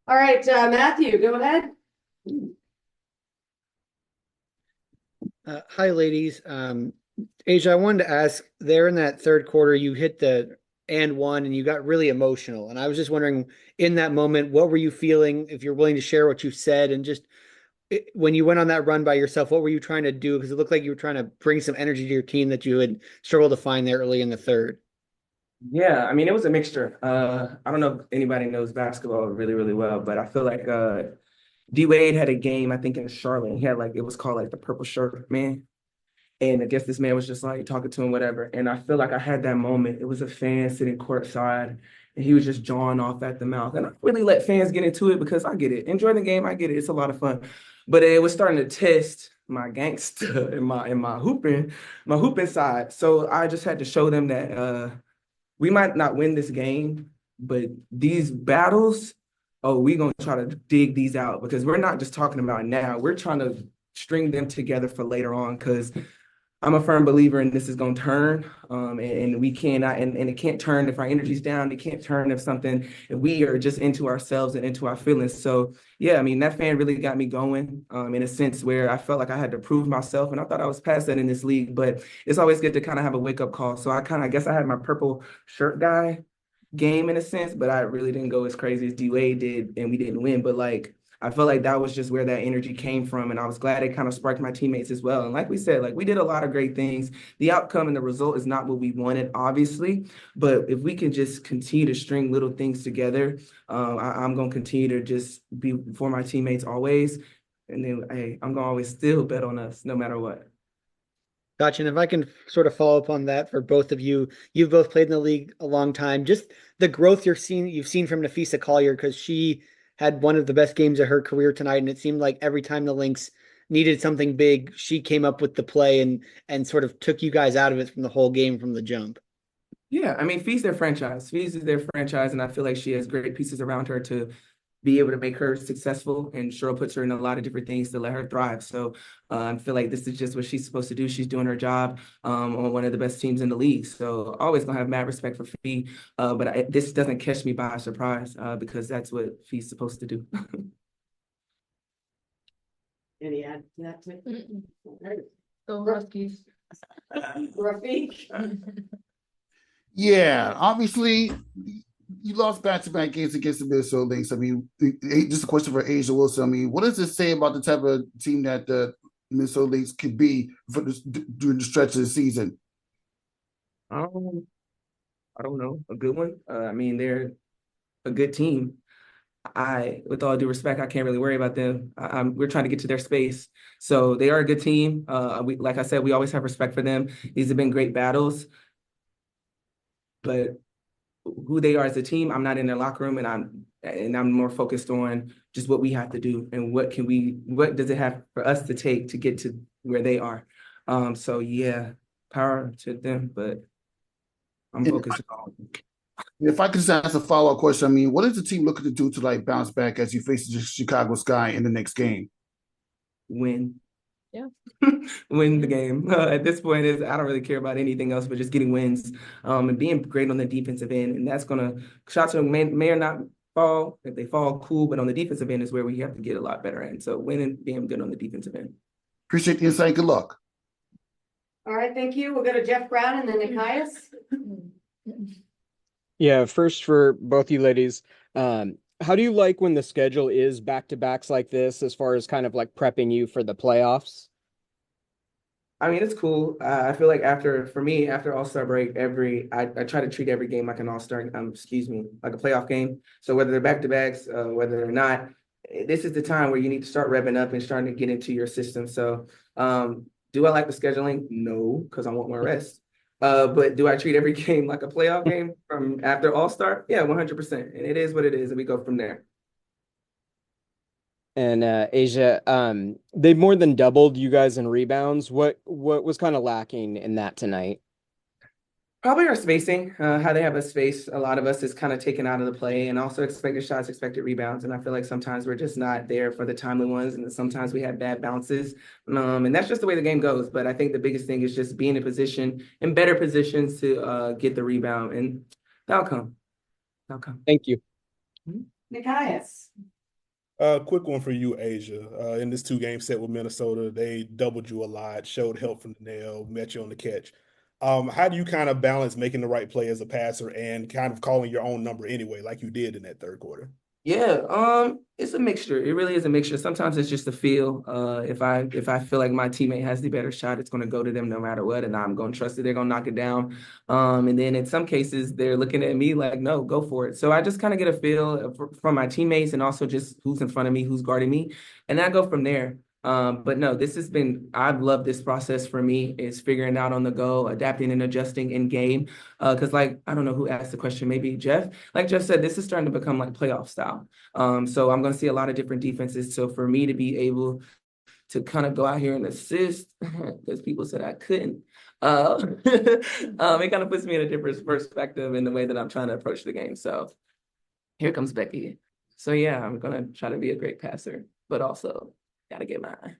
All right, Matthew, go ahead. Hi, ladies. Asia, I wanted to ask, there in that third quarter, you hit the and one and you got really emotional. And I was just wondering, in that moment, what were you feeling? If you're willing to share what you said, and just when you went on that run by yourself, what were you trying to do? Because it looked like you were trying to bring some energy to your team that you had struggled to find there early in the third. Yeah, I mean, it was a mixture. I don't know if anybody knows basketball really, really well, but I feel like D Wade had a game, I think in Charlotte. He had like it was called like the Purple Shirt Man. And I guess this man was just like talking to him, whatever. And I feel like I had that moment. It was a fan sitting courtside, and he was just jawing off at the mouth. And I really let fans get into it because I get it. Enjoy the game, I get it. It's a lot of fun. But it was starting to test my gangster and my hooping side. So I just had to show them that we might not win this game, but these battles, oh, we're gonna try to dig these out because we're not just talking about now. We're trying to string them together for later on because I'm a firm believer in this is going to turn, and we cannot, and it can't turn if our energy's down. It can't turn if we are just into ourselves and into our feelings. So yeah, I mean, that fan really got me going, in a sense where I felt like I had to prove myself, and I thought I was past that in this league, but it's always good to kind of have a wake up call. So I guess I had my purple shirt guy game in a sense, but I really didn't go as crazy as D Wade did, and we didn't win. But like I felt like that was just where that energy came from, and I was glad it kind of sparked my teammates as well. And like we said, like we did a lot of great things. The outcome and the result is not what we wanted, obviously, but if we can just continue to string little things together, I'm going to continue to just be for my teammates always. And then, hey, I'm going to always still bet on us no matter what. Gotcha. And if I can sort of follow up on that for both of you, you've both played in the league a long time. Just the growth you've seen from Nafisa Collier, because she had one of the best games of her career tonight, and it seemed like every time the Lynx needed something big, she came up with the play and sort of took you guys out of it from the whole game from the jump. Yeah, I mean, Fee's their franchise. Fee's is their franchise, and I feel like she has great pieces around her to be able to make her successful. And Cheryl puts her in a lot of different things to let her thrive. So I feel like this is just what she's supposed to do. She's doing her job on one of the best teams in the league. So always gonna have mad respect for Fee, but this doesn't catch me by surprise because that's what Fee's supposed to do. Any add to that? Too? Go Ruskies. Rafiq? Yeah, obviously, you lost back-to-back games against the Minnesota Lynx. I mean, just a question for Asia Wilson. I mean, what does it say about the type of team that the Minnesota Lynx could be during the stretch of the season? Um, I don't know, a good one. I mean, they're a good team. With all due respect, I can't really worry about them. We're trying to get to their space. So they are a good team. Like I said, we always have respect for them. These have been great battles, but who they are as a team, I'm not in their locker room, and I'm more focused on just what we have to do and what does it have for us to take to get to where they are. So yeah, power to them, but I'm And focused on if I could just ask a follow-up question, I mean, what is the team looking to do to like bounce back as you face the Chicago Sky in the next game? win. Yeah. Win the game. At this point, I don't really care about anything else but just getting wins, and being great on the defensive end. And that's gonna shots may or not fall. If they fall, cool. But on the defensive end is where we have to get a lot better at. So winning, being good on the defensive end. Appreciate the insight. Good luck. All right, thank you. We'll go to Jeff Brown and then Nikias. Yeah, first for both you ladies, how do you like when the schedule is back-to-backs like this, as far as kind of like prepping you for the playoffs? I mean, it's cool. I feel like for me, after All-Star break, I try to treat every game like an All-Star, like a playoff game. So whether they're back-to-backs, whether they're not, this is the time where you need to start revving up and starting to get into your system. So, do I like the scheduling? No, because I want more rest. But do I treat every game like a playoff game from after All-Star? Yeah, 100%. And it is what it is, and we go from there. And Asia, they more than doubled you guys in rebounds. What was kind of lacking in that tonight? Probably our spacing, how they have us space. A lot of us is kind of taken out of the play, and also expected shots, expected rebounds. And I feel like sometimes we're just not there for the timely ones, and sometimes we have bad bounces. And that's just the way the game goes. But I think the biggest thing is just being in better positions to get the rebound, and that'll come. That'll come. Thank you. Nikias. Quick one for you, Asia. In this 2-game set with Minnesota, they doubled you a lot, showed help from the nail, met you on the catch. How do you kind of balance making the right play as a passer and kind of calling your own number anyway, like you did in that third quarter? Yeah, it's a mixture. It really is a mixture. Sometimes it's just a feel. If I feel like my teammate has the better shot, it's gonna go to them no matter what, and I'm gonna trust that they're gonna knock it down. And then in some cases they're looking at me like, no, go for it. So I just kind of get a feel from my teammates and also just who's in front of me, who's guarding me, and I go from there. But no, I've loved this process for me is figuring out on the go, adapting and adjusting in game. Because like, I don't know who asked the question, maybe Jeff. Like Jeff said, this is starting to become like playoff style. So I'm going to see a lot of different defenses. So for me to be able to kind of go out here and assist, because people said I couldn't, it kind of puts me in a different perspective in the way that I'm trying to approach the game. So here comes Becky. So yeah, I'm going to try to be a great passer, but also got to get mine.